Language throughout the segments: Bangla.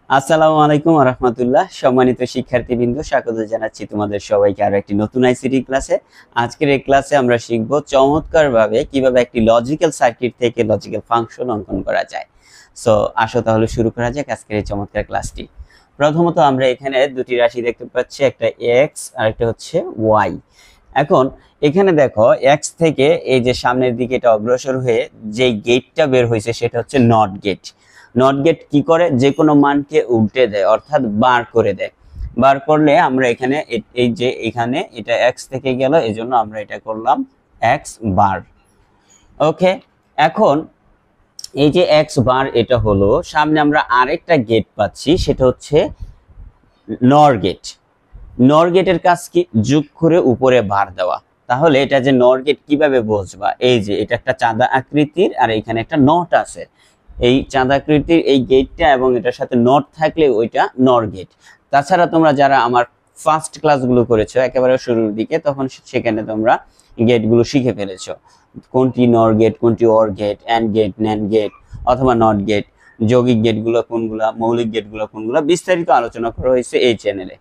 আসসালামু আলাইকুম ওয়া রাহমাতুল্লাহ। সম্মানিত শিক্ষার্থীবৃন্দ, স্বাগত জানাচ্ছি তোমাদের সবাইকে আরো একটি নতুন আইসিটি ক্লাসে। আজকের এই ক্লাসে আমরা শিখব চমৎকারভাবে কিভাবে একটি লজিক্যাল সার্কিট থেকে লজিক্যাল ফাংশন অঙ্কন করা যায়। সো আসো তাহলে শুরু করা যাক আজকের এই চমৎকার ক্লাসটি। প্রথমত আমরা এখানে দুটি রাশি দেখতে পাচ্ছি, একটা এক্স আর একটা হচ্ছে ওয়াই। এখন এখানে দেখো এক্স থেকে এই যে সামনের দিকে এটা অগ্রসর হয়ে যে গেটটা বের হয়েছে সেটা হচ্ছে নট গেট। নট গেট কি করে, যে কোনো মানকে উল্টে দেয়, অর্থাৎ বার করে দেয়। বার করলে আমরা এখানে এই যে এখানে এটা এক্স থেকে গেল, এজন্য আমরা এটা করলাম এক্স বার। ওকে, এখন এই যে এক্স বার এটা হলো, সামনে আমরা আরেকটা গেট পাচ্ছি, সেটা হচ্ছে নর গেট। নর গেটের কাজ কি, যোগ করে উপরে বার দেওয়া। তাহলে এটা যে নর গেট কিভাবে বুঝবা, এই যে এটা একটা চাঁদা আকৃতির আর এখানে একটা নট আছে। এই চাঁদাকৃতির এই গেটটা এবং এটার সাথে নট থাকলে ওইটা নর গেট। তাছাড়া তোমরা যারা আমার ফার্স্ট ক্লাসগুলো করেছো একেবারে শুরুর দিকে, তখন সেখানে তোমরা গেটগুলো শিখে ফেলেছো, কোনটি নর গেট, কোনটি OR gate, AND gate, NAND gate অথবা নট গেট, যৌগিক গেটগুলো কোনগুলা, মৌলিক গেটগুলো কোনগুলা, বিস্তারিত আলোচনা করা হয়েছে এই চ্যানেলে।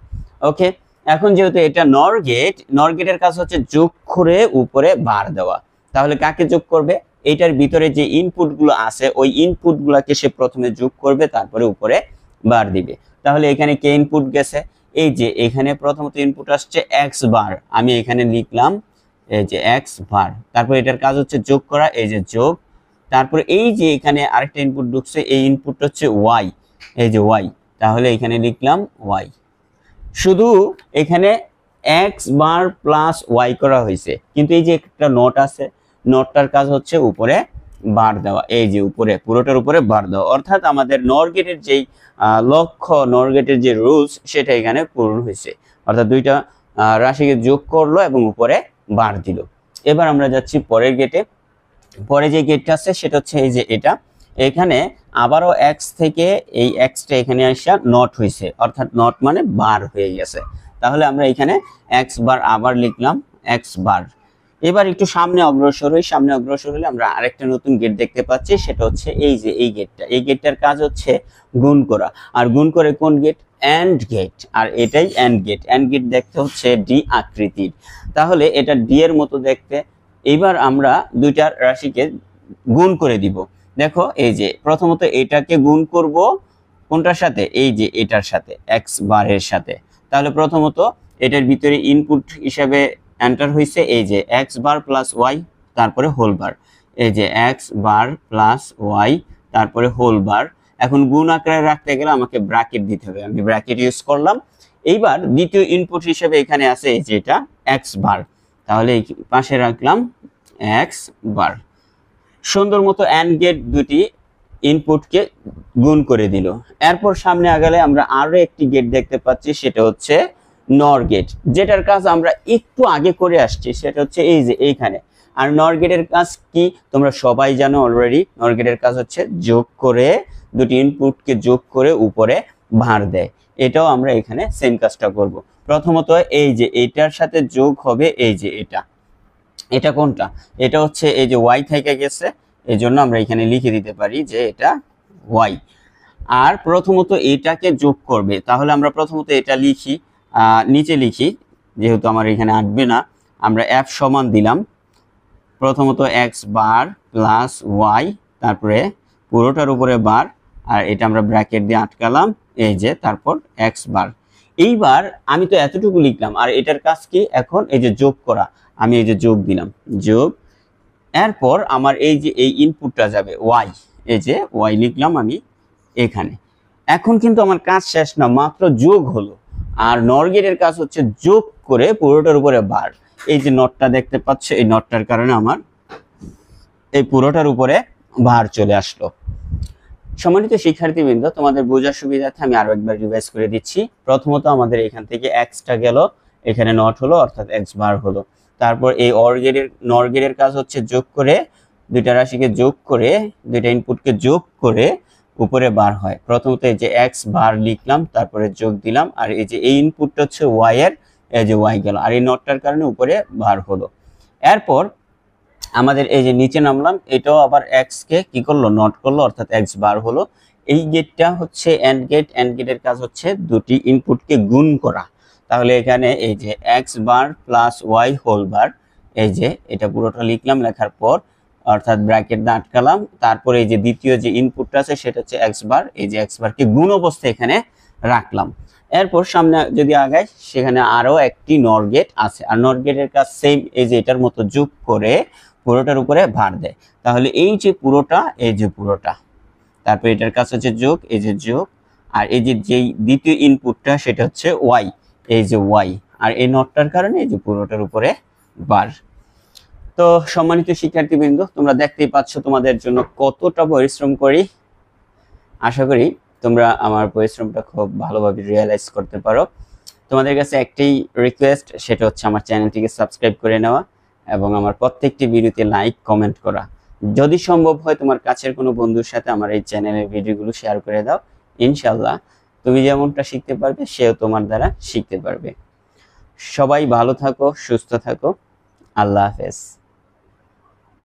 ওকে, এখন যেহেতু এটা নর গেট, নর গেটের কাজ হচ্ছে যোগ করে উপরে বার দেওয়া। তাহলে কাকে যোগ করবে, এইটার ভিতরে যে ইনপুট গুলো আছে ওই ইনপুট গুলাকে সে প্রথমে যোগ করবে, তারপরে উপরে বার দিবে। তাহলে এখানে কে ইনপুট গেছে, এই যে এখানে প্রথমত ইনপুট আসছে এক্স বার, আমি এখানে লিখলাম এই যে এক্স বার। তারপর এটার কাজ হচ্ছে যোগ করা, এই যে যোগ। তারপরে এই যে এখানে আরেকটা ইনপুট ঢুকছে, এই ইনপুট হচ্ছে ওয়াই, এই যে ওয়াই, তাহলে এখানে লিখলাম ওয়াই। শুধু এখানে এক্স বার প্লাস ওয়াই করা হয়েছে, কিন্তু এই যে একটা নোট আছে, নোটটার কাজ হচ্ছে উপরে বার দেওয়া, এই যে উপরে পুরোটার উপরে বার দেওয়া। অর্থাৎ আমাদের নর গেটের যেই লক্ষ্য, নর গেটের যে রুলস, সেটা এখানে পূরণ হয়েছে। অর্থাৎ দুইটা রাশিকে যোগ করলো এবং উপরে বার দিল। এবার আমরা যাচ্ছি পরের গেটে। পরে যে গেটটা আছে সেটা হচ্ছে এই যে এটা, এখানে আবারও এক্স থেকে এই এক্সটা এখানে আসা নট হয়েছে, অর্থাৎ নট মানে বার হয়ে গেছে। তাহলে আমরা এখানে এক্স বার আবার লিখলাম এক্স বার। এবার একটু সামনে অগ্রসর হই, সামনে অগ্রসর হলে আমরা আরেকটা নতুন গেট দেখতে পাচ্ছি, সেটা হচ্ছে এই যে এই গেটটা। এই গেটটার কাজ হচ্ছে গুণ করা, আর গুণ করে কোন গেট, অ্যান্ড গেট। আর এটাই অ্যান্ড গেট। অ্যান্ড গেট দেখতে হচ্ছে ডি আকৃতির, তাহলে এটা ডি এর মতো দেখতে। এইবার আমরা দুইটা রাশিকে গুণ করে দিব। দেখো এই যে প্রথমত এটাকে গুণ করব কোনটার সাথে, এই যে এটার সাথে, এক্স বারের সাথে। তাহলে প্রথমত এটার ভিতরে ইনপুট হিসাবে এন্টার হয়েছে এই যে এক্স বার প্লাস ওয়াই, তারপরে হোল বার, এই যে এক্স বার প্লাস ওয়াই তারপরে হোল বার। এখন গুণ আকারে রাখতে গেলে আমাকে ব্র্যাকেট দিতে হবে, আমি ব্র্যাকেট ইউজ করলাম। এইবার দ্বিতীয় ইনপুট হিসেবে এখানে আছে এই যে এটা এক্স বার, তাহলে এই পাশে রাখলাম এক্স বার। সুন্দর মতো অ্যান্ড গেট দুটি ইনপুটকে গুণ করে দিল। এরপর সামনে আগালে আমরা আরো একটি গেট দেখতে পাচ্ছি, সেটা হচ্ছে নর গেট, যেটার কাজ আমরা একটু আগে করে আসছি, সেটা হচ্ছে এই যে এইখানে। আর নর গেটের কাজ কি তোমরা সবাই জানো অলরেডি, নর গেটের কাজ হচ্ছে যোগ করে, দুটি ইনপুটকে যোগ করে উপরে ভার দেয়। এটাও আমরা এখানে সেম কাজটা করব। প্রথমত এই যে এটার সাথে যোগ হবে এই যে এটা, এটা কোনটা, এটা হচ্ছে এই যে ওয়াই থেকে গেছে, এই জন্য আমরা এখানে লিখে দিতে পারি যে এটা ওয়াই। আর প্রথমত এটাকে যোগ করবে, তাহলে আমরা প্রথমত এটা লিখি, নিচে লিখি, যেহেতু আমার এখানে আসবে না, আমরা এফ সমান দিলাম প্রথমত এক্স বার প্লাস ওয়াই, তারপরে পুরোটার উপরে বার, আর এটা আমরা ব্র্যাকেট দিয়ে আটকালাম, এই যে তারপর এক্স বার। এইবার আমি তো এতটুকু লিখলাম, আর এটার কাজ কি এখন, এই যে যোগ করা, আমি এই যে যোগ দিলাম, যোগ। এরপর আমার এই যে এই ইনপুটটা যাবে ওয়াই, এই যে ওয়াই লিখলাম আমি এখানে। এখন কিন্তু আমার কাজ শেষ না, মাত্র যোগ হলো। আর নর গেটের কাজ হচ্ছে যোগ করে পুরোটার উপরে বার। এই যে নটটা দেখতে পাচ্ছ, এই নটটার কারণে আমার এই পুরোটার উপরে ভার চলে আসলো। সম্মানিত শিক্ষার্থীবৃন্দ, তোমাদের বোঝার সুবিধার্থে আমি আরো একবার রিভাইজ করে দিচ্ছি। প্রথমত আমাদের এখান থেকে এক্সটা গেল, এখানে নট হলো, অর্থাৎ এক্স বার হলো। তারপর এই নর গেটের কাজ হচ্ছে যোগ করে, দুইটা রাশিকে যোগ করে, দুইটা ইনপুটকে যোগ করে উপরে বার হয়। প্রথমত এই যে এক্স বার লিখলাম, তারপরে যোগ দিলাম, আর এই যে এই ইনপুটটা হচ্ছে ওয়াই এর, এই যে ওয়াই গেল, আর এই নটটার কারণে উপরে বার হলো। এরপর আমাদের এই যে নিচে নামলাম, এটাও আবার এক্স কে কি করলো, নট করলো, অর্থাৎ এক্স বার হলো। এই গেটটা হচ্ছে এন্ড গেট, এন্ড গেটের কাজ হচ্ছে দুটি ইনপুটকে গুণ করা। তাহলে এখানে এই যে x bar plus Y whole বার, এই যে এটা পুরোটা লিখলাম, লেখার পর অর্থাৎ ব্র্যাকেট দিয়ে আটকালাম, তারপরে এই যে দ্বিতীয় যে ইনপুটটা আছে সেটা হচ্ছে এক্স বার, এই যে এক্স বারকে গুণ অবস্থায় এখানে রাখলাম। এরপর সামনে যদি আগাই সেখানে আরো একটি নর গেট আছে, আর নর গেটের কাজ সেম, এই যে এটার মতো যোগ করে পুরোটার উপরে ভার দেয়। তাহলে এই যে পুরোটা, এই যে পুরোটা, তারপর এটার কাজ হচ্ছে যোগ, এই যে যোগ, আর এই যে যেই দ্বিতীয় ইনপুটটা সেটা হচ্ছে ওয়াই, এই যে ওয়াই, আর এই নটটার কারণে এই যে পুরোটার উপরে বার। তো সম্মানিত শিক্ষার্থীবৃন্দ, তোমরা দেখতেই পাচ্ছ তোমাদের জন্য কতটা পরিশ্রম করি। আশা করি তোমরা আমার পরিশ্রমটা খুব ভালোভাবে রিয়েলাইজ করতে পারো। তোমাদের কাছে একটাই রিকোয়েস্ট, সেটা হচ্ছে আমার চ্যানেলটিকে সাবস্ক্রাইব করে নেওয়া এবং আমার প্রত্যেকটি ভিডিওতে লাইক কমেন্ট করা। যদি সম্ভব হয় তোমার কাছের কোনো বন্ধুর সাথে আমার এই চ্যানেলের ভিডিওগুলো শেয়ার করে দাও। ইনশাল্লাহ তুমি যেমনটা শিখতে পারবে সেও তোমার দ্বারা শিখতে পারবে। সবাই ভালো থাকো, সুস্থ থাকো। আল্লাহ হাফেজ।